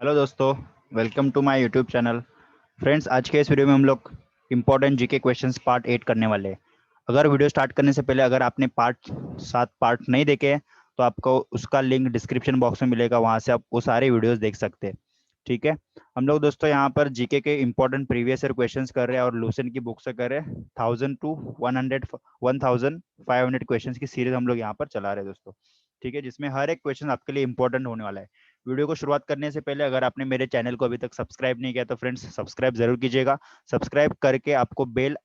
Hello दोस्तों, welcome to my YouTube channel. Friends, आज के इस वीडियो में हम लोग इम्पोर्टेंट जीके क्वेश्चंस पार्ट 8 करने वाले हैं। अगर वीडियो स्टार्ट करने से पहले अगर आपने पार्ट 7 पार्ट नहीं देखे हैं तो आपको उसका लिंक डिस्क्रिप्शन बॉक्स में मिलेगा, वहां से आप वो सारे वीडियोस देख सकते हैं। ठीक है। हम लोग दोस्तों यहाँ पर जीके के इम्पोर्टेंट प्रीवियस ईयर क्वेश्चंस कर रहे हैं और लूसेंट की बुक से कर रहे हैं। 1000 to 1500 क्वेश्चंस की सीरीज हम लोग यहाँ पर चला रहे हैं दोस्तों। ठीक है, जिसमें हर एक क्वेश्चन आपके लिए इंपॉर्टेंट होने वाला है। वीडियो को शुरुआत करने से पहले अगर आपने मेरे चैनल को अभी तक सब्सक्राइब नहीं किया तो फ्रेंड्स सब्सक्राइब जरूर कीजिएगा। सब्सक्राइब करके आपको बेल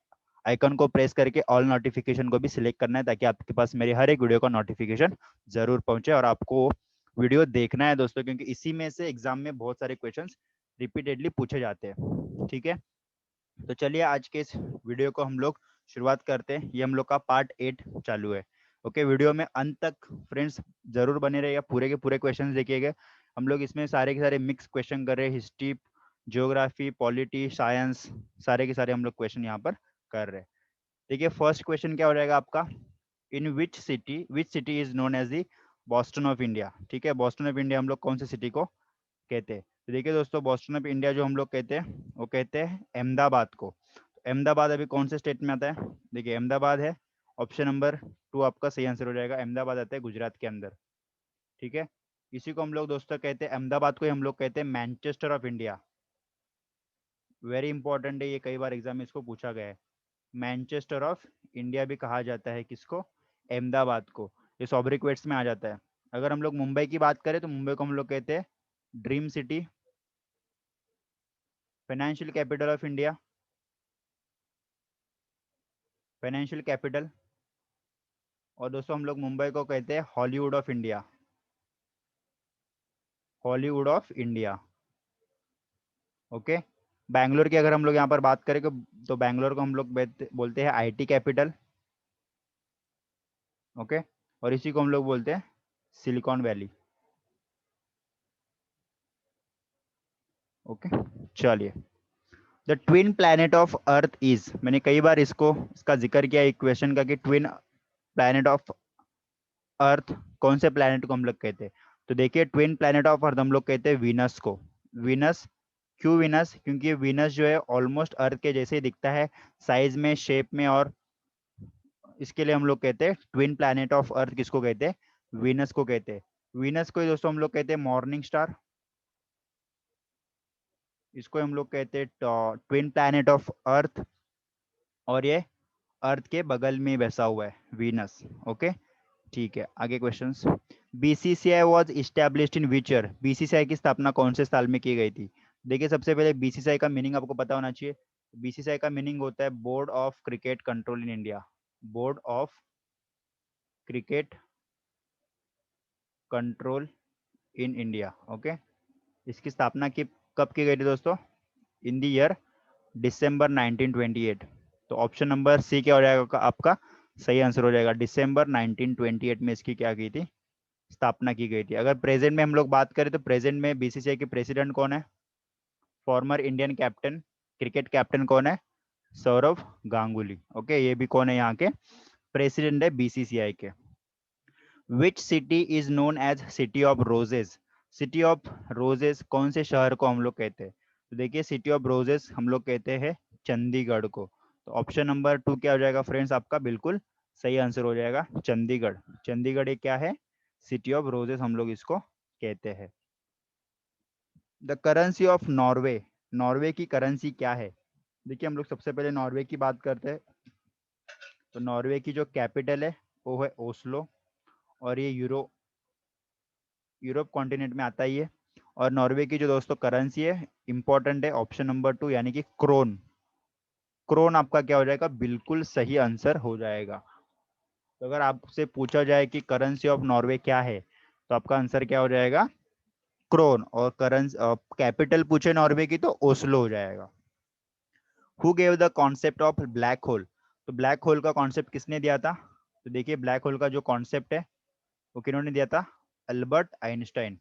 आइकन को प्रेस करके ऑल नोटिफिकेशन को भी सिलेक्ट करना है, ताकि आपके पास मेरी हर एक वीडियो का नोटिफिकेशन जरूर पहुंचे और आपको वीडियो देखना है दोस्तों, क्योंकि इसी में से एग्जाम में बहुत सारे क्वेश्चंस रिपीटेडली पूछे जाते हैं। ठीक है, तो चलिए आज के इस वीडियो को हम लोग शुरुआत करते हैं। ये हम लोग का पार्ट 8 चालू है। ओके, वीडियो में अंत तक फ्रेंड्स जरूर बने रहिएगा, पूरे के पूरे क्वेश्चन देखिएगा। हम लोग इसमें सारे के सारे मिक्स क्वेश्चन कर रहे हैं, हिस्ट्री, ज्योग्राफी, पॉलिटी, साइंस, सारे के सारे हम लोग क्वेश्चन यहाँ पर कर रहे हैं। देखिए, फर्स्ट क्वेश्चन क्या हो जाएगा आपका, in which city is known as the Boston of India. ठीक है, बॉस्टन ऑफ इंडिया हम लोग कौन सी सिटी को कहते हैं? तो देखिए दोस्तों, बॉस्टन ऑफ इंडिया जो हम लोग कहते हैं वो कहते हैं अहमदाबाद को। तो अहमदाबाद अभी कौन से स्टेट में आता है? देखिए, अहमदाबाद है, ऑप्शन नंबर 2 आपका सही आंसर हो जाएगा। अहमदाबाद आता है गुजरात के अंदर। ठीक है, इसी को हम लोग दोस्तों कहते हैं, अहमदाबाद को ही हम लोग कहते हैं Manchester of India. Very important है, ये कई बार एग्जाम में इसको पूछा गया है। मैनचेस्टर ऑफ इंडिया भी कहा जाता है किसको? अहमदाबाद को। ये सॉब्रिक्वेट्स में आ जाता है। अगर हम लोग मुंबई की बात करें तो मुंबई को हम लोग कहते हैं dream city, financial capital of India, financial capital. और दोस्तों हम लोग मुंबई को कहते हैं Hollywood of India, Hollywood of India. Okay, Bangalore की अगर हम लोग यहाँ पर बात करें तो बैंगलोर को हम लोग बोलते हैं आईटी कैपिटल। ओके, और इसी को हम लोग बोलते हैं सिलिकॉन वैली। ओके, चलिए। The twin planet of earth is, मैंने कई बार इसका जिक्र किया इक्वेशन का, कि ट्विन प्लैनेट ऑफ अर्थ कौन से प्लैनेट को हम लोग कहते हैं? तो देखिए, ट्विन प्लैनेट ऑफ अर्थ हम लोग कहते हैं वीनस को। वीनस, क्यों वीनस? क्योंकि वीनस जो है ऑलमोस्ट अर्थ के जैसे ही दिखता है, साइज में, शेप में, और इसके लिए हम लोग कहते हैं ट्विन प्लैनेट ऑफ अर्थ किसको कहते हैं? वीनस को कहते हैं। वीनस को ही दोस्तों हम लोग कहते हैं मॉर्निंग स्टार। इसको हम लोग कहते हैं ट्विन प्लैनेट ऑफ अर्थ, और ये अर्थ के बगल में बैसा हुआ है वीनस। ओके, ठीक है, आगे questions. BCCI was established in which year? BCCI की स्थापना कौन से साल में की गई थी? देखिए, सबसे पहले बीसीसीआई का मीनिंग आपको पता होना चाहिए। बीसीसीआई का मीनिंग होता है board of cricket control in India, board of cricket control in India. Okay, इसकी स्थापना की कब की गई थी दोस्तों? इन द ईयर दिसंबर 1928। तो ऑप्शन नंबर सी क्या हो जाएगा आपका? सही आंसर हो जाएगा। दिसंबर 1928 में इसकी क्या की थी? स्थापना की गई थी। अगर प्रेजेंट में हम लोग बात करें तो प्रेजेंट में बीसीसीआई के प्रेसिडेंट कौन है? Former Indian captain, cricket captain कौन है? सौरव गांगुली। ओके, ये भी कौन है यहाँ के? प्रेसिडेंट है बीसीसीआई के। Which city is known as city of roses? City of roses कौन से शहर को हम लोग कहते हैं? तो देखिए, सिटी ऑफ रोजेस हम लोग कहते हैं चंडीगढ़ को। तो ऑप्शन नंबर 2 क्या हो जाएगा फ्रेंड्स आपका? बिल्कुल सही आंसर हो जाएगा, चंडीगढ़। चंडीगढ़ ये क्या है? सिटी ऑफ रोजेस हम लोग इसको कहते हैं। The currency of Norway, Norway की करेंसी क्या है? देखिए, हम लोग सबसे पहले नॉर्वे की बात करते हैं। तो नॉर्वे की जो कैपिटल है वो है ओस्लो, और ये यूरोप कॉन्टिनेंट में आता ही है। और नॉर्वे की जो दोस्तों करेंसी है, इंपॉर्टेंट है, ऑप्शन नंबर 2 यानी कि क्रोन। क्रोन आपका क्या हो जाएगा? बिल्कुल सही आंसर हो जाएगा। तो अगर आपसे पूछा जाए कि करेंसी ऑफ नॉर्वे क्या है, तो आपका आंसर क्या हो जाएगा? क्रोन। और करेंसी कैपिटल पूछे नॉर्वे की तो ओस्लो हो जाएगा। Who gave the concept of black hole? तो ब्लैक होल का कॉन्सेप्ट किसने दिया था? तो देखिए, ब्लैक होल का जो कॉन्सेप्ट है वो किन्होंने दिया था? Albert Einstein.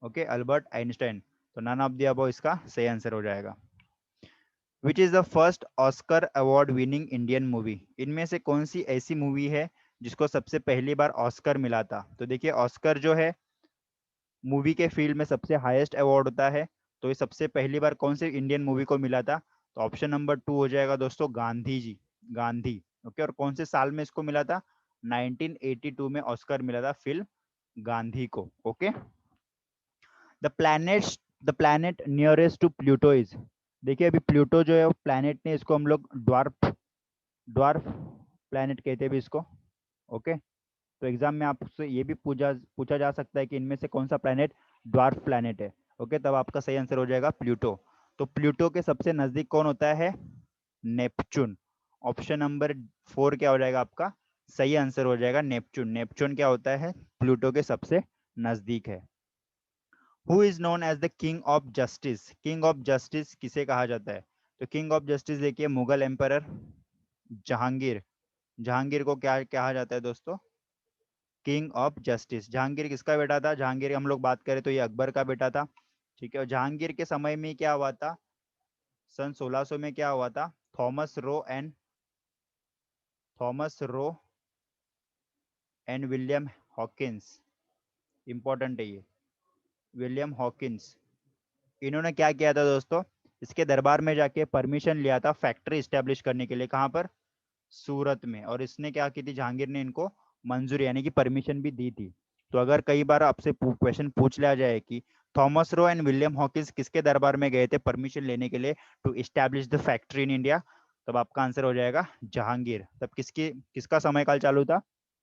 Okay, Albert Einstein. तो नन ऑफ द अबव इसका सही आंसर हो जाएगा। विच is the first Oscar award winning Indian movie? इनमें से कौन सी ऐसी मूवी है जिसको सबसे पहली बार ऑस्कर मिला था? तो देखिए, ऑस्कर जो है मूवी के फील्ड में सबसे हाईएस्ट अवार्ड होता है, तो ये सबसे पहली बार कौन से इंडियन मूवी को मिला था? तो ऑप्शन नंबर 2 हो जाएगा दोस्तों, गांधी जी, गांधी। ओके, और कौन से साल में इसको मिला था? 1982 में ऑस्कर मिला था फिल्म गांधी को। Okay, the planet nearest to Pluto is, देखिए अभी प्लूटो जो है वो प्लैनेट ने, इसको हम लोग ड्वार्फ ड्वार्फ प्लैनेट कहते हैं भी इसको। ओके, तो एग्जाम में आपसे ये भी पूछा पूछा जा सकता है कि इनमें से कौन सा प्लैनेट ड्वार्फ प्लैनेट है। ओके, तब आपका सही आंसर हो जाएगा प्लूटो। तो प्लूटो के सबसे नजदीक कौन होता है? नेपच्यून। ऑप्शन नंबर 4 क्या हो जाएगा आपका? सही आंसर हो जाएगा नेपच्यून। नेपच्यून क्या होता है? प्लूटो के सबसे नजदीक है। Who is known as the king of justice, king of justice किसे कहा जाता है? तो किंग ऑफ जस्टिस देखिए, मुगल एम्परर जहांगीर। जहांगीर को क्या कहा जाता है दोस्तों? King of justice. जहांगीर किसका बेटा था? जहांगीर की हम लोग बात करें तो ये अकबर का बेटा था। ठीक है, और जहांगीर के समय में क्या हुआ था? सन 1600 में क्या हुआ था? Thomas Roe and William Hawkins, important है ये, विलियम हॉकिंस। इन्होंने क्या किया था दोस्तों? इसके दरबार में जाके परमिशन लिया था फैक्ट्री स्टैब्लिश करने के लिए। कहाँ पर? सूरत में। और इसने क्या की थी? जहांगीर ने इनको मंजूरी यानी कि परमिशन भी दी थी। तो अगर कई बार आपसे क्वेश्चन पूछ लिया जाए कि Thomas Roe and William Hawkins किसके दरबार में गए थे परमिशन लेने के लिए to establish the factory in India, तब आपका आंसर हो जाएगा जहांगीर। तब किसका समय काल चालू था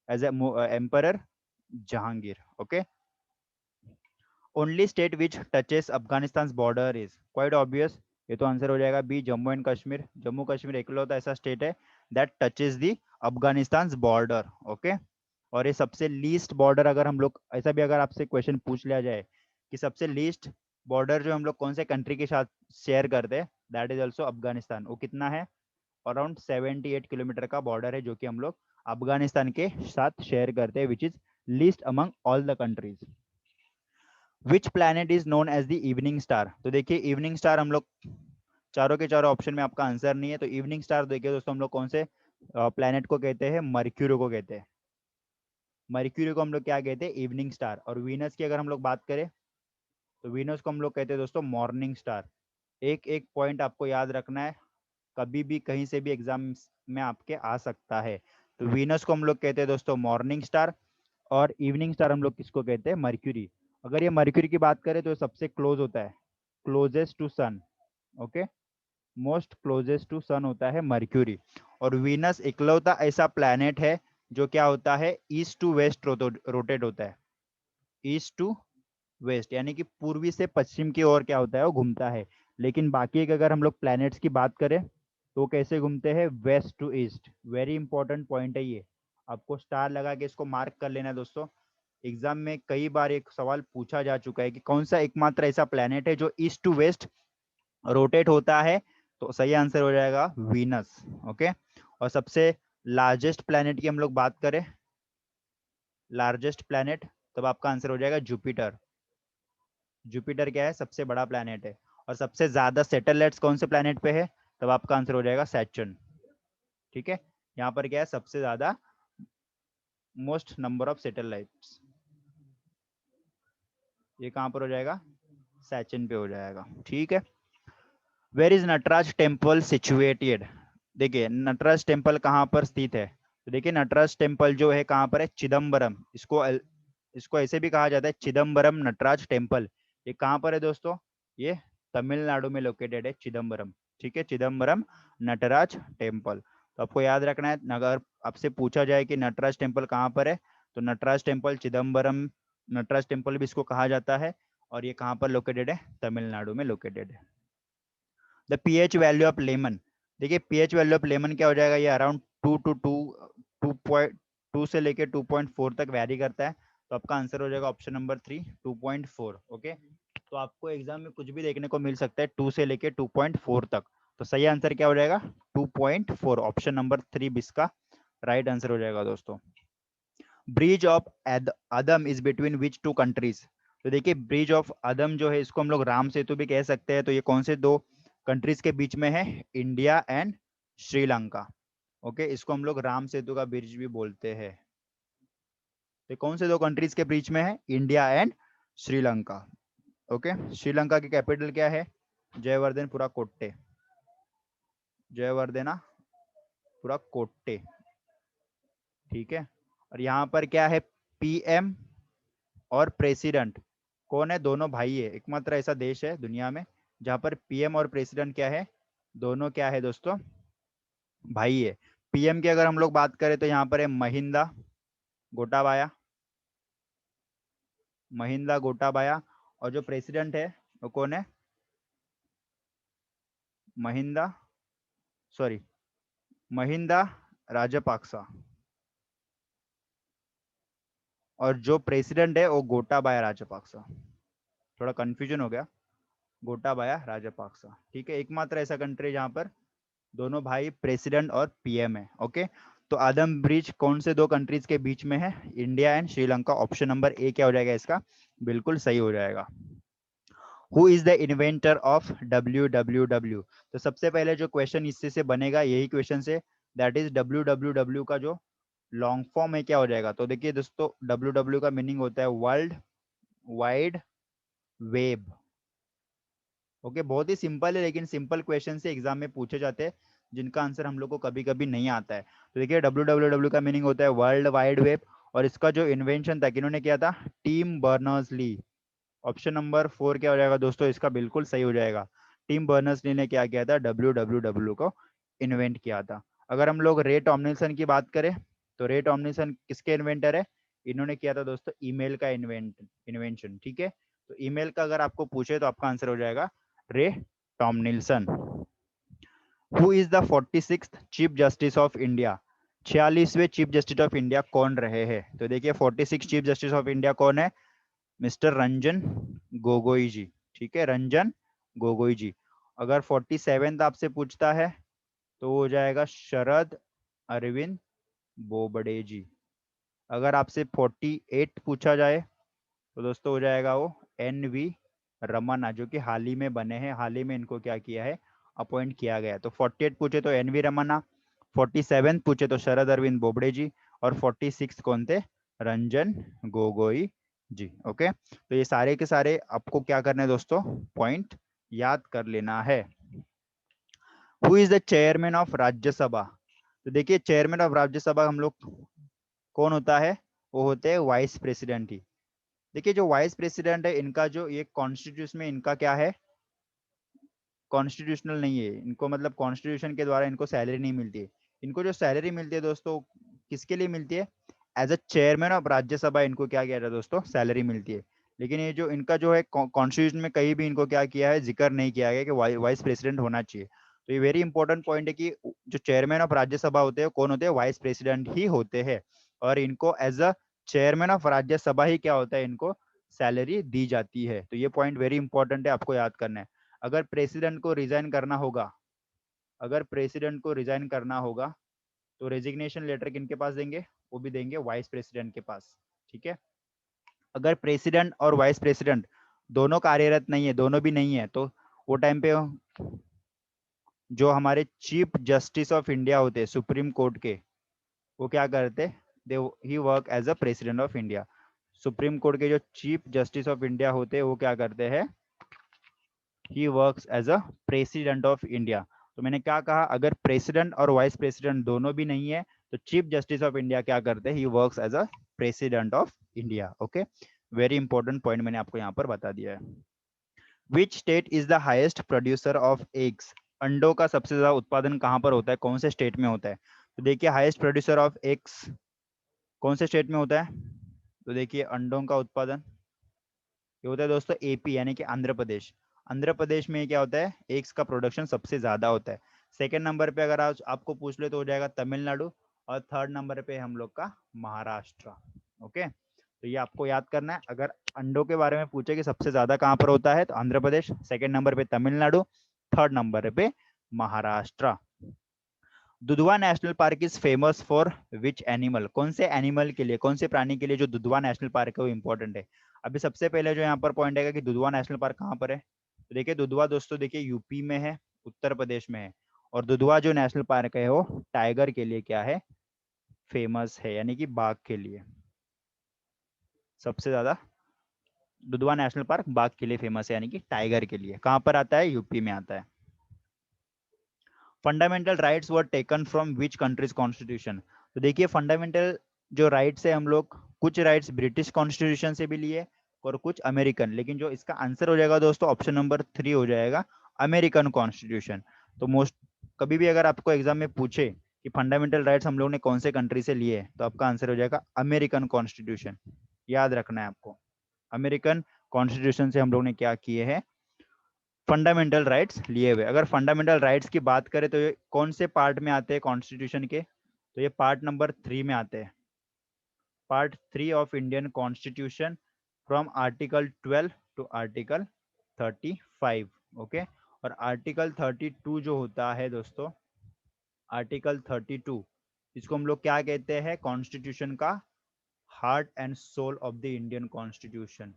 as emperor? Jahangir. Okay, only state which touches Afghanistan border is, quite obvious, ये तो आंसर हो जाएगा बी, जम्मू एंड कश्मीर। जम्मू कश्मीर इकलौता ऐसा स्टेट है that touches the Afghanistan border. Okay, और ये सबसे लीस्ट बॉर्डर, अगर हम लोग ऐसा भी अगर आपसे क्वेश्चन पूछ लिया जाए कि सबसे लीस्ट बॉर्डर जो हम लोग कौन से कंट्री के साथ शेयर करते हैं, दैट इज ऑल्सो अफगानिस्तान। वो कितना है? अराउंड 78 किलोमीटर का बॉर्डर है जो कि हम लोग अफगानिस्तान के साथ शेयर करते हैं, which is least among all the countries. Which planet is known as the evening star, तो देखिए इवनिंग स्टार हम लोग चारों के चारों ऑप्शन में आपका आंसर नहीं है, तो इवनिंग स्टार देखिए दोस्तों हम लोग कौन से प्लैनेट को कहते हैं? मर्क्यूरी को कहते हैं। मर्क्यूरी को हम लोग क्या कहते हैं? Evening star. और वीनस की अगर हम लोग बात करें तो वीनस को हम लोग कहते हैं दोस्तों मॉर्निंग स्टार। एक एक पॉइंट आपको याद रखना है, कभी भी कहीं से भी एग्जाम में आपके आ सकता है। तो वीनस को हम लोग कहते हैं दोस्तों मॉर्निंग स्टार, और इवनिंग स्टार हम लोग किसको कहते हैं? मर्क्यूरी। अगर ये मर्क्यूरी की बात करें तो सबसे क्लोज होता है, closest to sun. Okay, most closest to sun होता है मर्क्यूरी। और वीनस इकलौता ऐसा प्लैनेट है जो क्या होता है? ईस्ट टू वेस्ट रोटेट होता है। ईस्ट टू वेस्ट यानी कि पूर्वी से पश्चिम की ओर क्या होता है? वो घूमता है। लेकिन बाकी एक अगर हम लोग प्लैनेट्स की बात करें तो कैसे घूमते हैं? West to east. Very important point है ये, आपको स्टार लगा के इसको मार्क कर लेना दोस्तों। एग्जाम में कई बार एक सवाल पूछा जा चुका है कि कौन सा एकमात्र ऐसा प्लैनेट है जो ईस्ट टू वेस्ट रोटेट होता है, तो सही आंसर हो जाएगा वीनस। ओके, और सबसे लार्जेस्ट प्लैनेट की हम लोग बात करें, लार्जेस्ट प्लैनेट, तब आपका आंसर हो जाएगा जुपिटर। जुपिटर क्या है? सबसे बड़ा प्लैनेट है। और सबसे ज्यादा सैटेलाइट्स कौन से प्लैनेट पे है? तब आपका आंसर हो जाएगा सैटर्न। ठीक है, यहाँ पर क्या है? सबसे ज्यादा मोस्ट नंबर ऑफ सैटेलाइट्स, ये कहां पर हो जाएगा? सैटर्न पे हो जाएगा। ठीक है, where is Nataraj temple situated, देखिए नटराज टेम्पल कहाँ पर स्थित है? तो देखिए नटराज टेम्पल जो है कहाँ पर है? चिदम्बरम। इसको ऐसे भी कहा जाता है चिदम्बरम नटराज टेम्पल। ये कहाँ पर है दोस्तों? ये तमिलनाडु में लोकेटेड है चिदम्बरम। ठीक है, चिदम्बरम नटराज टेम्पल। तो आपको याद रखना है, अगर आपसे पूछा जाए कि नटराज टेम्पल कहाँ पर है, तो नटराज टेम्पल चिदम्बरम नटराज टेम्पल भी इसको कहा जाता है। और ये कहाँ पर लोकेटेड है? तमिलनाडु में लोकेटेड है। The pH value of lemon, देखिए पीएच वैल्यू ऑफ लेमन क्या हो जाएगा? ये अराउंड 2 से लेके 2.4 तक वैरी करता है। तो आपका आंसर हो जाएगा ऑप्शन नंबर 3, 2.4। ओके, तो आपको एग्जाम में कुछ भी देखने को मिल सकता है 2 से लेके 2.4 तक। तो सही आंसर क्या हो जाएगा? 2.4। ऑप्शन नंबर 3 इसका राइट आंसर हो जाएगा दोस्तों। Bridge of Adam is between which two countries, तो देखिए ब्रिज ऑफ अदम जो है इसको हम लोग राम सेतु भी कह सकते हैं। तो ये कौन से दो कंट्रीज के बीच में है? India and Sri Lanka. ओके, इसको हम लोग राम सेतु का ब्रिज भी बोलते हैं। तो कौन से दो कंट्रीज के बीच में है? India and Sri Lanka. Okay, Sri Lanka की कैपिटल क्या है? जयवर्धनपुरा कोट्टे, जयवर्धनपुरा कोट्टे। ठीक है, और यहाँ पर क्या है? पीएम और प्रेसिडेंट कौन है? दोनों भाई है। एकमात्र ऐसा देश है दुनिया में जहां पर पीएम और प्रेसिडेंट क्या है? दोनों क्या है दोस्तों? भाई है। पीएम की अगर हम लोग बात करें तो यहाँ पर है महिंदा गोटाबाया, महिंदा गोटाबाया। और जो प्रेसिडेंट है वो कौन है? महिंदा, सॉरी, महिंदा राजपाक्सा। और जो प्रेसिडेंट है वो गोटाबाया राजपाक्सा। थोड़ा कंफ्यूजन हो गया, गोटाबाया राजपाक्सा। ठीक है, एकमात्र ऐसा कंट्री जहां पर दोनों भाई प्रेसिडेंट और पीएम है। ओके, तो आदम ब्रिज कौन से दो कंट्रीज के बीच में है? India and Sri Lanka. Option number A क्या हो जाएगा इसका? बिल्कुल सही हो जाएगा। Who is the inventor of WWW? तो सबसे पहले जो क्वेश्चन इससे से बनेगा यही क्वेश्चन से, दैट इज WWW का जो लॉन्ग फॉर्म है क्या हो जाएगा? तो देखिए दोस्तों, WW का मीनिंग होता है वर्ल्ड वाइड वेब। ओके, बहुत ही सिंपल है, लेकिन सिंपल क्वेश्चन से एग्जाम में पूछे जाते हैं जिनका आंसर हम लोग को कभी कभी नहीं आता है। तो देखिए, WWW का मीनिंग होता है वर्ल्ड वाइड वेब। और इसका जो इन्वेंशन था किन्होंने किया था? Tim Berners Lee. Option number 4 क्या हो जाएगा दोस्तों? इसका बिल्कुल सही हो जाएगा। टिम बर्नर्स ली ने क्या किया था? WWW को इन्वेंट किया था। अगर हम लोग रे टॉमलिंसन की बात करें तो रे टॉमलिंसन किसके इन्वेंटर है? इन्होंने किया था दोस्तों ईमेल का इन्वेंशन। ठीक है, तो ईमेल का अगर आपको पूछे तो आपका आंसर हो जाएगा Ray Tomlinson. Who is the 46th chief justice of India? 46वें चीफ जस्टिस ऑफ इंडिया कौन रहे हैं? तो देखिए, 46 चीफ जस्टिस ऑफ इंडिया कौन है? मिस्टर रंजन गोगोई जी। ठीक है, रंजन गोगोई जी। अगर 47th आपसे पूछता है तो हो जाएगा शरद अरविंद बोबडे जी। अगर आपसे 48 पूछा जाए तो दोस्तों हो जाएगा वो NV रमन्ना, जो कि हाल ही में बने हैं। हाल ही में इनको क्या किया है? अपॉइंट किया गया है। तो 48 पूछे तो NV रमन्ना, 47 पूछे तो शरद अरविंद बोबडे जी, और 46 कौन थे? रंजन गोगोई जी। ओके, तो ये सारे के सारे आपको क्या करना है दोस्तों? पॉइंट याद कर लेना है। Who is the chairman of Rajya Sabha? तो देखिए, चेयरमैन ऑफ राज्यसभा हम लोग कौन होता है? वो होते हैं वाइस प्रेसिडेंट ही। देखिए, जो वाइस प्रेसिडेंट है इनका जो ये कॉन्स्टिट्यूशन में इनका क्या है? कॉन्स्टिट्यूशनल नहीं है इनको, मतलब कॉन्स्टिट्यूशन के द्वारा इनको सैलरी नहीं मिलती है। इनको जो सैलरी मिलती है दोस्तों, किसके लिए मिलती है? As a chairman of Rajya Sabha इनको क्या किया जाता है दोस्तों? सैलरी मिलती है। लेकिन ये जो इनका जो है कॉन्स्टिट्यूशन में कहीं भी इनको क्या किया है? जिक्र नहीं किया गया कि वाइस प्रेसिडेंट होना चाहिए। तो ये वेरी इंपॉर्टेंट पॉइंट है कि जो चेयरमैन ऑफ राज्यसभा होते हैं कौन होते हैं? वाइस प्रेसिडेंट ही होते हैं। और इनको as a chairman of Rajya Sabha ही क्या होता है? इनको सैलरी दी जाती है। तो ये पॉइंट वेरी इंपॉर्टेंट है, आपको याद करना है। अगर प्रेसिडेंट को रिजाइन करना होगा, अगर प्रेसिडेंट को रिजाइन करना होगा तो रेजिग्नेशन लेटर किनके पास देंगे? वो भी देंगे वाइस प्रेसिडेंट के पास। ठीक है, अगर प्रेसिडेंट और वाइस प्रेसिडेंट दोनों कार्यरत नहीं है, दोनों भी नहीं है, तो वो टाइम पे जो हमारे चीफ जस्टिस ऑफ इंडिया होते हैं सुप्रीम कोर्ट के, वो क्या करते? दे ही work as a president of India. Supreme court के जो चीफ जस्टिस ऑफ इंडिया होते हैं वो क्या करते हैं? He works as a president of India. तो मैंने क्या कहा? अगर प्रेसिडेंट और वाइस प्रेसिडेंट दोनों भी नहीं है तो चीफ जस्टिस ऑफ इंडिया क्या करते हैं? He works as a president of India. Okay, very important point मैंने आपको यहाँ पर बता दिया है। Which state is the highest producer of eggs? अंडों का सबसे ज्यादा उत्पादन कहाँ पर होता है? कौन से स्टेट में होता है? तो देखिए, हाईएस्ट प्रोड्यूसर ऑफ एग्स कौन से स्टेट में होता है? तो देखिए, अंडों का उत्पादन ये होता है दोस्तों AP, यानी कि आंध्र प्रदेश। आंध्र प्रदेश में क्या होता है? एग्स का प्रोडक्शन सबसे ज्यादा होता है। सेकंड नंबर पे अगर आपको पूछ ले तो हो जाएगा तमिलनाडु, और थर्ड नंबर पे हम लोग का महाराष्ट्र। ओके, तो ये आपको याद करना है। अगर अंडों के बारे में पूछे कि सबसे ज्यादा कहाँ पर होता है, तो आंध्र प्रदेश, सेकंड नंबर पे तमिलनाडु, थर्ड नंबर पे Maharashtra. Dudhwa national park is famous for which animal? कौन से एनिमल के लिए, कौन से प्राणी के लिए जो दुधवा नेशनल पार्क है वो इंपॉर्टेंट है? अभी सबसे पहले जो यहाँ पर पॉइंट है कि दुधवा नेशनल पार्क कहाँ पर है? तो देखिए, दुधवा दोस्तों देखिए यूपी में है, उत्तर प्रदेश में है। और दुधवा जो नेशनल पार्क है वो टाइगर के लिए क्या है? फेमस है, यानी कि बाघ के लिए सबसे ज्यादा दुधवा नेशनल पार्क बाघ के लिए फेमस है, यानी कि टाइगर के लिए। कहाँ पर आता है? यूपी में आता है। Fundamental rights were taken from which countries constitution? तो देखिए फंडामेंटल जो राइट्स है हम लोग, कुछ राइट्स ब्रिटिश कॉन्स्टिट्यूशन से भी लिए और कुछ अमेरिकन, लेकिन जो इसका आंसर हो जाएगा दोस्तों ऑप्शन नंबर 3 हो जाएगा, अमेरिकन कॉन्स्टिट्यूशन। तो मोस्ट कभी भी अगर आपको एग्जाम में पूछे कि फंडामेंटल राइट्स हम लोग ने कौन से कंट्री से लिए, तो आपका आंसर हो जाएगा अमेरिकन कॉन्स्टिट्यूशन। याद रखना है आपको, अमेरिकन कॉन्स्टिट्यूशन से हम लोग ने क्या किए हैं, फंडामेंटल राइट्स लिए हुए। अगर फंडामेंटल राइट्स की बात करें तो ये कौन से पार्ट में आते हैं कॉन्स्टिट्यूशन के? तो ये पार्ट नंबर 3 में आते हैं, part 3 of Indian constitution, from article 12 to article 35। Okay, और आर्टिकल 32 जो होता है दोस्तों, आर्टिकल 32, इसको हम लोग क्या कहते हैं? कॉन्स्टिट्यूशन का heart and soul of the Indian constitution.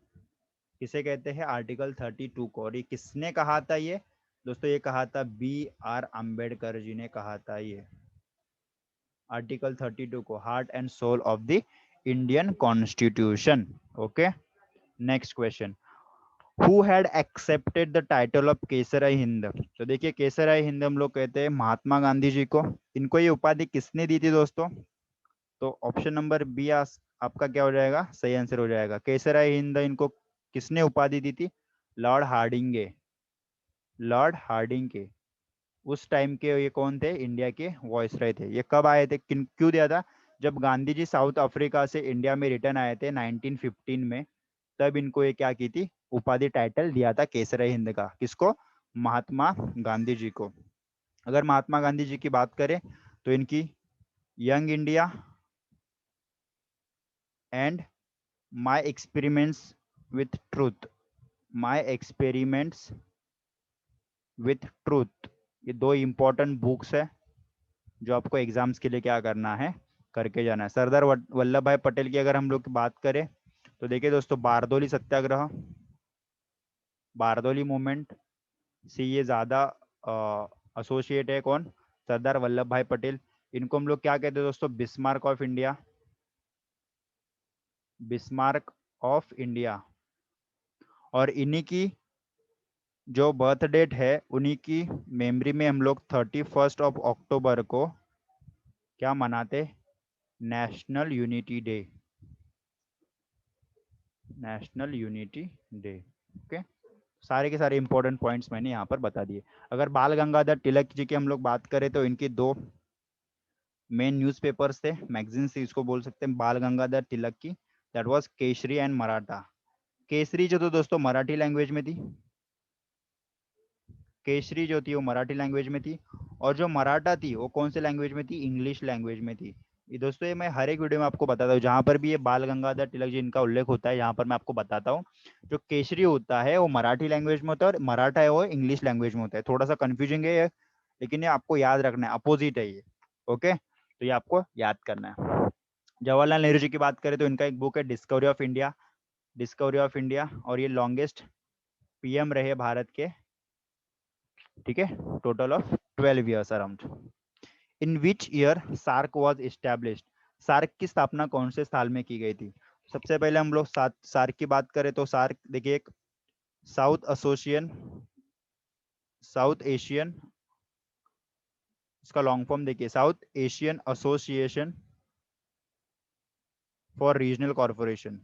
किसे कहते हैं? आर्टिकल 32 को। और ये किसने कहा था? ये दोस्तों ये कहा था BR अम्बेडकर जी ने कहा था। ये आर्टिकल 32 को heart and soul of the Indian constitution. Okay, next question, who had accepted the title of केसराई हिंद? तो देखिए केसराई हिंद हम लोग कहते हैं महात्मा गांधी जी को। इनको ये उपाधि किसने दी थी दोस्तों? तो ऑप्शन नंबर बी आपका क्या हो जाएगा? सही आंसर हो जाएगा। केसराई हिंद इनको किसने उपाधि दी थी? लॉर्ड हार्डिंगे। लॉर्ड हार्डिंग के उस टाइम के ये कौन थे? इंडिया के वॉइसरॉय थे। ये कब आए थे, क्यों दिया था? जब गांधी जी साउथ अफ्रीका से इंडिया में रिटर्न आए थे 1915 में, तब इनको ये क्या की थी? उपाधि टाइटल दिया था केसरी हिंद का। किसको? महात्मा गांधी जी को। अगर महात्मा गांधी जी की बात करें तो इनकी young India and my experiments with truth, my experiments with truth, ये दो इंपॉर्टेंट बुक्स है जो आपको एग्जाम्स के लिए क्या करना है, करके जाना है। सरदार वल्लभ भाई पटेल की अगर हम लोग की बात करें तो देखिए दोस्तों, बारदोली सत्याग्रह, बारदोली मूवमेंट से ये ज्यादा एसोसिएट है कौन? सरदार वल्लभ भाई पटेल। इनको हम लोग क्या कहते हैं दोस्तों? Bismarck of India, Bismarck of India. और इन्हीं की जो बर्थ डेट है, उन्हीं की मेमोरी में हम लोग 31 अक्टूबर को क्या मनाते? National unity day, national unity day. Okay, सारे के सारे इंपॉर्टेंट पॉइंट्स मैंने यहाँ पर बता दिए। अगर बाल गंगाधर तिलक जी की हम लोग बात करें तो इनकी दो मेन न्यूज़पेपर्स थे, मैगजीन्स थी, इसको बोल सकते हैं बाल गंगाधर तिलक की। That was Kesari and Maratha. Kesari जो तो दोस्तों मराठी लैंग्वेज में थी, केसरी जो थी वो मराठी लैंग्वेज में थी, और जो मराठा थी वो कौन से लैंग्वेज में थी? इंग्लिश लैंग्वेज में थी। ये दोस्तों ये मैं हर एक वीडियो में आपको बताता हूँ, जहां पर भी ये बाल गंगाधर तिलक जी इनका उल्लेख होता है, यहाँ पर मैं आपको बताता हूँ। जो केसरी होता है वो मराठी लैंग्वेज में होता है, और मराठा है वो इंग्लिश लैंग्वेज में होता है। थोड़ा सा कंफ्यूजिंग है ये, लेकिन ये आपको याद रखना है, अपोजिट है ये। ओके, तो ये आपको याद करना है। जवाहरलाल नेहरू जी की बात करें तो इनका एक बुक है discovery of India, discovery of India, और ये लॉन्गेस्ट PM रहे भारत के। ठीक है, total of 12 years around. In which year SAARC was established? SAARC की स्थापना कौन से साल में की गई थी? सबसे पहले हम लोग सार्क की बात करें तो सार्क देखिए एक साउथ एसोसिएशन, साउथ एशियन, इसका लॉन्ग फॉर्म देखिए, south Asian Association for regional corporation,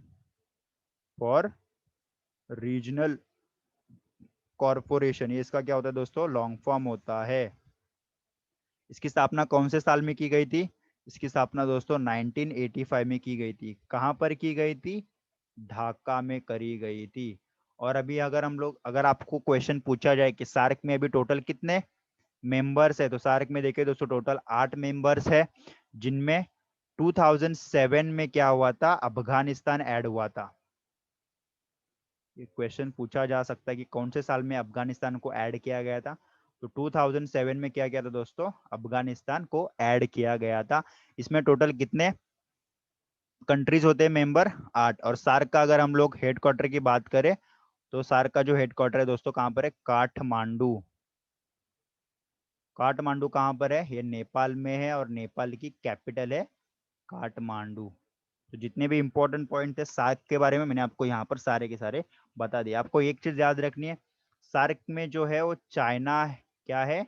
for regional corporation, ये इसका क्या होता है दोस्तों? लॉन्ग फॉर्म होता है। इसकी स्थापना कौन से साल में की गई थी? इसकी स्थापना दोस्तों 1985 में की गई थी। कहां पर की गई थी? ढाका में करी गई थी। और अभी अगर हम लोग, अगर आपको क्वेश्चन पूछा जाए कि सार्क में अभी टोटल कितने मेंबर्स है, तो सार्क में देखिए दोस्तों टोटल 8 मेंबर्स है, जिनमें 2007 में क्या हुआ था? अफगानिस्तान ऐड हुआ था। ये क्वेश्चन पूछा जा सकता है कि कौन से साल में अफगानिस्तान को ऐड किया गया था? तो 2007 में क्या किया था दोस्तों? अफगानिस्तान को ऐड किया गया था। इसमें टोटल कितने कंट्रीज होते हैं मेंबर? 8। और सार्क का अगर हम लोग हेडक्वार्टर की बात करें तो सार्क का जो हेडक्वार्टर है दोस्तों कहां पर है? काठमांडू। काठमांडू कहां पर है? ये नेपाल में है, और नेपाल की कैपिटल है काठमांडू। तो जितने भी इंपॉर्टेंट पॉइंट थे सार्क के बारे में मैंने आपको यहाँ पर सारे के सारे बता दिए। आपको एक चीज याद रखनी है, सार्क में जो है वो चाइना क्या है,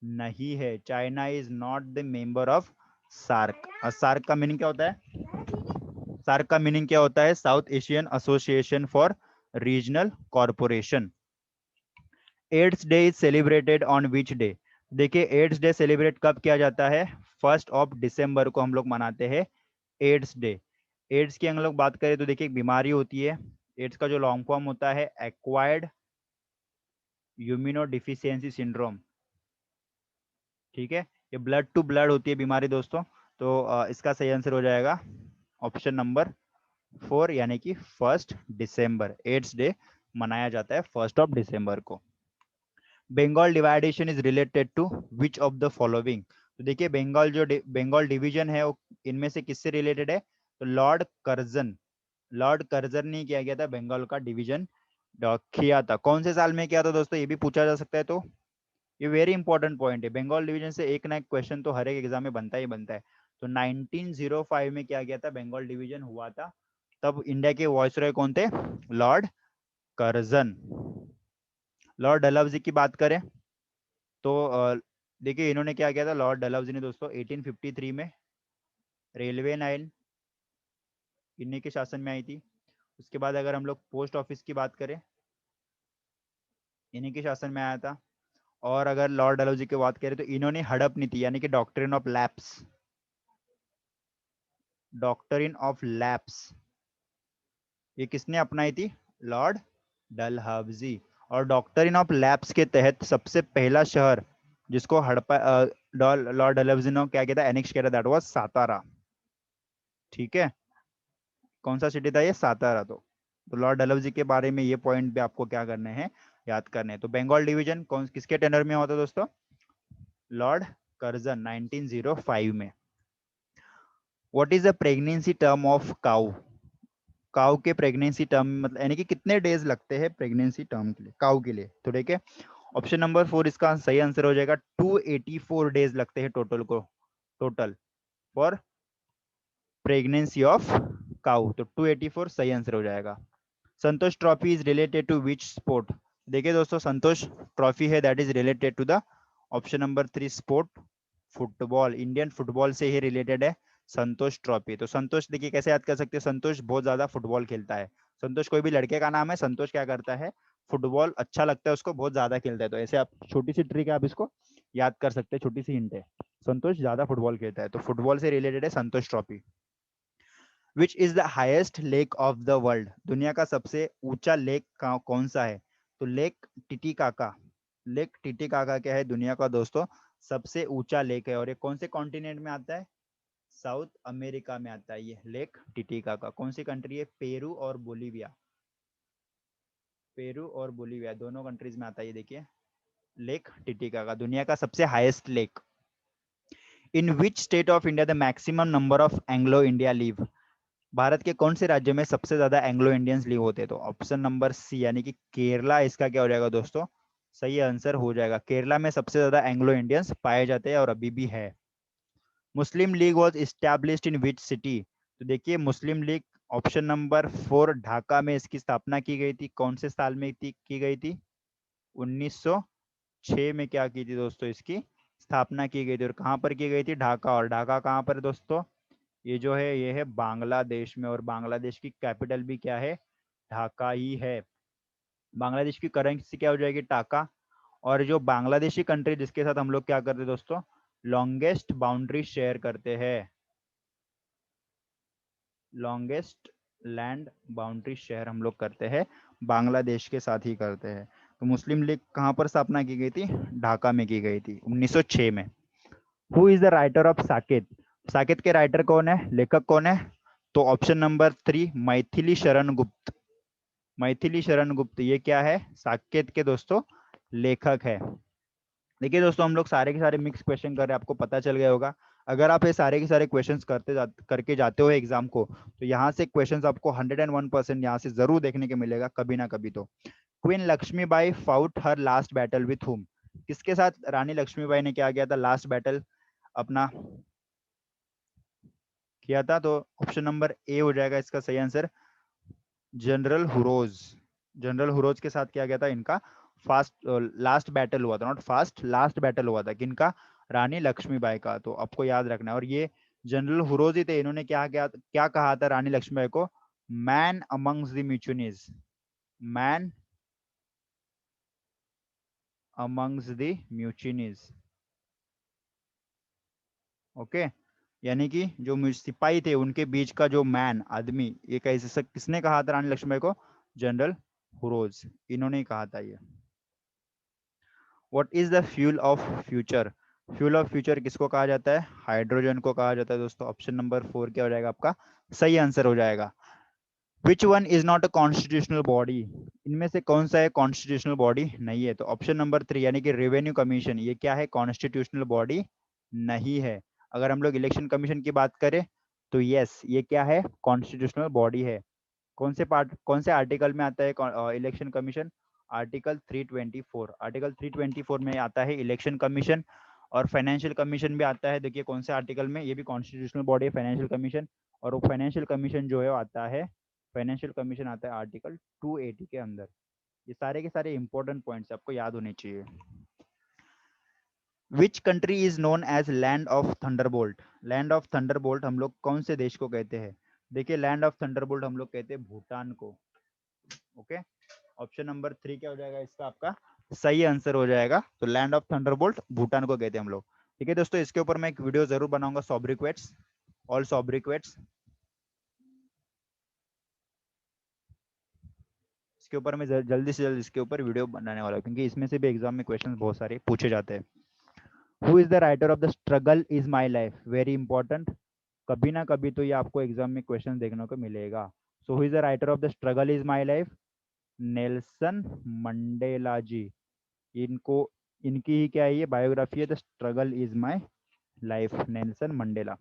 नहीं है। China is not the member of SAARC. और सार्क का मीनिंग क्या होता है, सार्क का मीनिंग क्या होता है, South Asian Association for Regional Corporation. AIDS day is celebrated on which day. देखिए एड्स डे सेलिब्रेट कब किया जाता है, 1 दिसंबर को हम लोग मनाते हैं एड्स डे। एड्स की हम लोग बात करें तो देखिए एक बीमारी होती है, एड्स का जो लॉन्ग फॉर्म होता है एक्वायर्ड यूमिनो डिफिशियंसी सिंड्रोम। ठीक है, ये ब्लड टू ब्लड होती है बीमारी दोस्तों। तो इसका सही आंसर हो जाएगा ऑप्शन नंबर 4 यानी कि 1 दिसंबर। एड्स डे मनाया जाता है 1 दिसंबर को। Bengal division is related to which of the following. तो देखिए बंगाल जो बंगाल डिवीजन है वो इनमें से किससे रिलेटेड है, तो लॉर्ड कर्जन ने किया गया था बंगाल का डिवीजन किया था। कौन से साल में किया था दोस्तों, ये भी पूछा जा सकता है। तो ये वेरी इंपॉर्टेंट पॉइंट है, बंगाल डिवीजन से एक ना एक क्वेश्चन तो हर एक एग्जाम में बनता ही बनता है। तो 1905 में क्या गया था, बंगाल डिवीजन हुआ था। तब इंडिया के वॉइसरॉय कौन थे, लॉर्ड कर्जन। लॉर्ड डलहौजी की बात करें तो देखिए इन्होंने क्या किया था, लॉर्ड डलहौजी ने दोस्तों 1853 में रेलवे लाइन इन्हीं के शासन में आई थी। उसके बाद अगर हम लोग पोस्ट ऑफिस की बात करें, इन्हीं के शासन में आया था। और अगर लॉर्ड डलहौजी की बात करें तो इन्होंने हड़प नीति यानी कि डॉक्ट्रिन ऑफ लैप्स ये किसने अपनाई थी, लॉर्ड डलहौजी। और डॉक्ट्रिन ऑफ लैप्स के तहत सबसे पहला शहर जिसको हड़पा लॉर्ड डलहौजी ने क्या किया था, एनेक्स किया था, दैट वाज सातारा। ठीक है, कौन सा सिटी था ये, सातारा। तो लॉर्ड डलहौजी के बारे में ये पॉइंट भी आपको क्या करने हैं, याद करने हैं। तो बंगाल डिवीजन कौन किसके टेनर में होता दोस्तों, लॉर्ड कर्जन 1905 में। What is the pregnancy term of cow. Cow के प्रेगनेंसी टर्म मतलब यानी कि कितने डेज लगते हैं प्रेगनेंसी टर्म के लिए, काउ के लिए। तो देखिए ऑप्शन नंबर 4 इसका सही आंसर हो जाएगा, 284 डेज लगते हैं total for pregnancy of cow. तो 284 सही आंसर हो जाएगा। Santosh trophy is related to which sport. देखिए दोस्तों संतोष ट्रॉफी है that is related to the option number 3 sport football. Indian football से ही रिलेटेड है संतोष ट्रॉफी। तो संतोष देखिए कैसे याद कर सकते हैं, संतोष बहुत ज्यादा फुटबॉल खेलता है। संतोष कोई भी लड़के का नाम है, संतोष क्या करता है, फुटबॉल अच्छा लगता है उसको, बहुत ज्यादा खेलता है। तो ऐसे आप छोटी सी ट्रिक है, आप इसको याद कर सकते हैं, छोटी सी हिंट है। संतोष ज्यादा फुटबॉल खेलता है तो फुटबॉल से रिलेटेड है Santosh trophy. Which is the highest lake of the world. दुनिया का सबसे ऊंचा लेक कौन सा है, तो लेक टिटिकाका क्या है दुनिया का दोस्तों सबसे ऊंचा लेक है। और ये कौन से कॉन्टिनेंट में आता है, साउथ अमेरिका में आता है ये लेक टिटिकाका। कौन सी कंट्री है, पेरू और बोलीविया। पेरू और बोलीविया दोनों कंट्रीज में आता है ये, देखिए लेक टिटिकाका दुनिया का सबसे highest lake. In which state of India the maximum number of Anglo India live. Bharat के कौन से राज्य में सबसे ज्यादा एंग्लो इंडियंस लिव होते हैं, तो ऑप्शन नंबर सी यानी कि केरला इसका क्या हो जाएगा दोस्तों, सही आंसर हो जाएगा। केरला में सबसे ज्यादा एंग्लो इंडियंस पाए जाते हैं और अभी भी है। Muslim League was established in which city. तो देखिए मुस्लिम लीग ऑप्शन नंबर 4 ढाका में इसकी स्थापना की गई थी। कौन से साल में की गई थी, 1906 में क्या की थी दोस्तों, इसकी स्थापना की गई थी। और कहाँ पर की गई थी, ढाका। और ढाका कहाँ पर है दोस्तों, ये जो है ये है बांग्लादेश में। और बांग्लादेश की कैपिटल भी क्या है, ढाका ही है। बांग्लादेश की करेंसी क्या हो जाएगी, टाका। और जो बांग्लादेशी कंट्री जिसके साथ हम लोग क्या करते हैं दोस्तों, लॉन्गेस्ट बाउंड्री शेयर करते हैं, लॉन्गेस्ट लैंड बाउंड्री शेयर हम लोग करते हैं बांग्लादेश के साथ ही करते हैं। तो मुस्लिम लीग कहाँ पर स्थापना की गई थी, ढाका में की गई थी 1906 में। Who is the writer of Saket. Saket के राइटर कौन है, लेखक कौन है, तो ऑप्शन नंबर 3 मैथिली शरण गुप्त। मैथिली शरण गुप्त ये क्या है, साकेत के दोस्तों लेखक है। देखिए दोस्तों हम लोग सारे के सारे मिक्स क्वेश्चन कर रहे हैं, आपको पता चल गया होगा। अगर आप ये सारे के सारे क्वेश्चंस करके जाते हो एग्जाम को, तो यहाँ से क्वेश्चंस आपको 101% यहाँ से जरूर देखने को मिलेगा कभी ना कभी। तो queen Lakshmibai fought her last battle with whom. किसके साथ रानी लक्ष्मीबाई ने क्या किया था लास्ट बैटल अपना किया था, तो ऑप्शन नंबर ए हो जाएगा इसका सही आंसर, जनरल हुरोज। जनरल हुरोज के साथ क्या गया था इनका फास्ट लास्ट बैटल हुआ था, नॉट फास्ट, लास्ट बैटल हुआ था किनका, रानी लक्ष्मीबाई का। तो आपको याद रखना है। और ये जनरल हुरोज ही थे, इन्होंने क्या कहा था रानी लक्ष्मीबाई को, man amongst the mutinies, man amongst the mutinies. Okay, यानी कि जो सिपाही थे उनके बीच का जो मैन, आदमी, ये कैसे किसने कहा था रानी लक्ष्मीबाई को, जनरल हुरोज, इन्होंने ही कहा था ये। What is the fuel of future, fuel of future किसको कहा जाता है, हाइड्रोजन को कहा जाता है दोस्तों। ऑप्शन नंबर 4 क्या हो जाएगा आपका सही आंसर हो जाएगा। Which one is not a constitutional body, इनमें से कौन सा है कॉन्स्टिट्यूशनल बॉडी नहीं है, तो ऑप्शन नंबर 3 यानी कि रेवेन्यू कमीशन, ये क्या है, कॉन्स्टिट्यूशनल बॉडी नहीं है। अगर हम लोग इलेक्शन कमीशन की बात करें तो यस, ये क्या है, कॉन्स्टिट्यूशनल बॉडी है। कौन से आर्टिकल में आता है इलेक्शन कमीशन, आर्टिकल 324, आर्टिकल 324 में आता है इलेक्शन कमीशन। और फाइनेंशियल कमीशन भी आता है, देखिए कौन से आर्टिकल में, ये भी कॉन्स्टिट्यूशनल बॉडी है फाइनेंशियल कमीशन। और वो फाइनेंशियल कमीशन जो है वो आता है, फाइनेंशियल कमीशन आता है आर्टिकल 280 के अंदर। ये सारे के सारे इंपॉर्टेंट पॉइंट्स आपको याद होने चाहिए। Which country is known as land of thunderbolt, land of thunderbolt हम लोग कौन से देश को कहते हैं, देखिए लैंड ऑफ थंडरबोल्ट हम लोग कहते हैं भूटान को। ओके, ऑप्शन नंबर 3 क्या हो जाएगा इसका आपका सही आंसर हो जाएगा। तो लैंड ऑफ थंडरबोल्ट भूटान को कहते हैं हम लोग। ठीक है दोस्तों, इसके ऊपर मैं एक वीडियो जरूर बनाऊंगा, सॉब्रिक्वेट्स, ऑल सॉब्रिक्वेट्स, इसके ऊपर मैं जल्दी से जल्दी इसके ऊपर वीडियो बनाने वाला हूँ, क्योंकि इसमें से भी एग्जाम में क्वेश्चन बहुत सारे पूछे जाते हैं। Who is the writer of the struggle is my life, very important, कभी ना कभी तो ये आपको एग्जाम में क्वेश्चन देखने को मिलेगा। So who is the writer of the struggle is my life, Nelson Mandela ji. इनको, इनकी ही क्या है ये बायोग्राफी है, the struggle is my life, Nelson Mandela.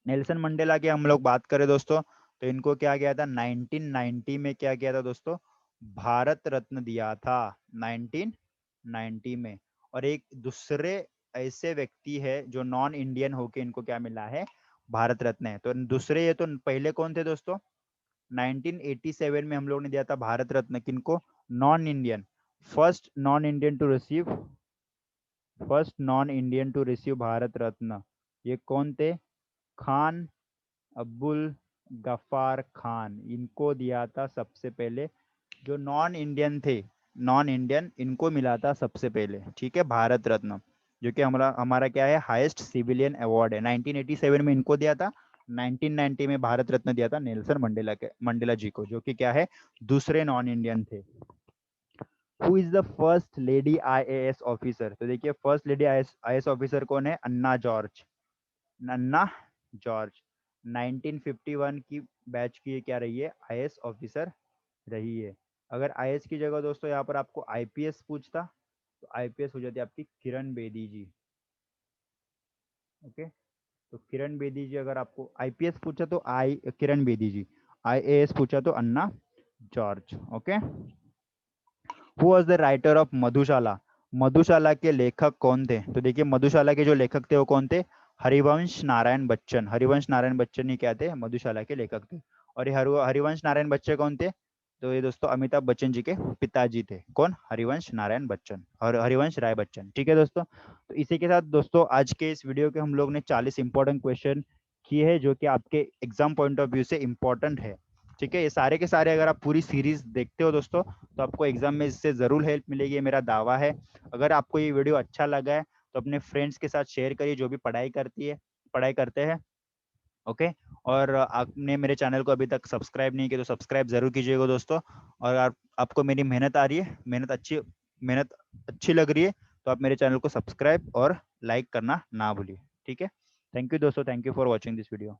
Nelson Mandela की हम लोग बात करें दोस्तों, तो इनको क्या किया था 1990 में, क्या किया था दोस्तों, भारत रत्न दिया था 1990 में। और एक दूसरे ऐसे व्यक्ति है जो नॉन इंडियन होके इनको क्या मिला है, भारत रत्न है। तो दूसरे, ये तो पहले कौन थे दोस्तों, 1987 में हम लोग ने दिया था भारत रत्न किनको, non Indian, first non Indian to receive, first non Indian to receive Bharat Ratna, ये कौन थे, खान अब्दुल गफ्फार खान, इनको दिया था सबसे पहले, जो नॉन इंडियन थे, नॉन इंडियन, इनको मिला था सबसे पहले। ठीक है, भारत रत्न, जो कि हमारा हमारा क्या है, हाईएस्ट सिविलियन अवार्ड है। 1987 में इनको दिया था, 1990 में भारत रत्न दिया था नेल्सन मंडेला जी को, जो कि क्या है, दूसरे नॉन इंडियन थे। Who is the first lady IAS officer, तो देखिए फर्स्ट लेडी आईएएस ऑफिसर कौन है, अन्ना जॉर्ज, अन्ना जॉर्ज, 1951 की बैच की क्या रही है, आईएएस ऑफिसर रही है। अगर आईएएस की जगह दोस्तों यहाँ पर आपको आईपीएस पूछता, तो आईपीएस हो जाती है आपकी किरण बेदी जी। ओके, तो किरण बेदी जी, अगर आपको आईपीएस पूछा तो किरण बेदी जी, आईएएस पूछा तो Anna George. Okay, who was the writer of Madhushala, Madhushala के लेखक कौन थे, तो देखिए मधुशाला के जो लेखक थे वो कौन थे, हरिवंश नारायण बच्चन, हरिवंश नारायण बच्चन ही क्या थे, मधुशाला के लेखक थे। और ये हरिवंश नारायण बच्चन कौन थे, तो ये दोस्तों अमिताभ बच्चन जी के पिताजी थे, कौन, हरिवंश नारायण बच्चन और हरिवंश राय बच्चन। ठीक है दोस्तों, तो इसी के साथ दोस्तों आज के इस वीडियो के हम लोग ने 40 इंपॉर्टेंट क्वेश्चन किए हैं, जो कि आपके एग्जाम पॉइंट ऑफ व्यू से इंपॉर्टेंट है। ठीक है, ये सारे के सारे अगर आप पूरी सीरीज देखते हो दोस्तों, तो आपको एग्जाम में इससे जरूर हेल्प मिलेगी, ये मेरा दावा है। अगर आपको ये वीडियो अच्छा लगा है तो अपने फ्रेंड्स के साथ शेयर करिए, जो भी पढ़ाई करते हैं। ओके, और आपने मेरे चैनल को अभी तक सब्सक्राइब नहीं किया तो सब्सक्राइब जरूर कीजिएगा दोस्तों। और आपको मेरी मेहनत आ रही है, मेहनत अच्छी लग रही है, तो आप मेरे चैनल को सब्सक्राइब और लाइक करना ना भूलिए। ठीक है, थैंक यू दोस्तों, thank you for watching this video.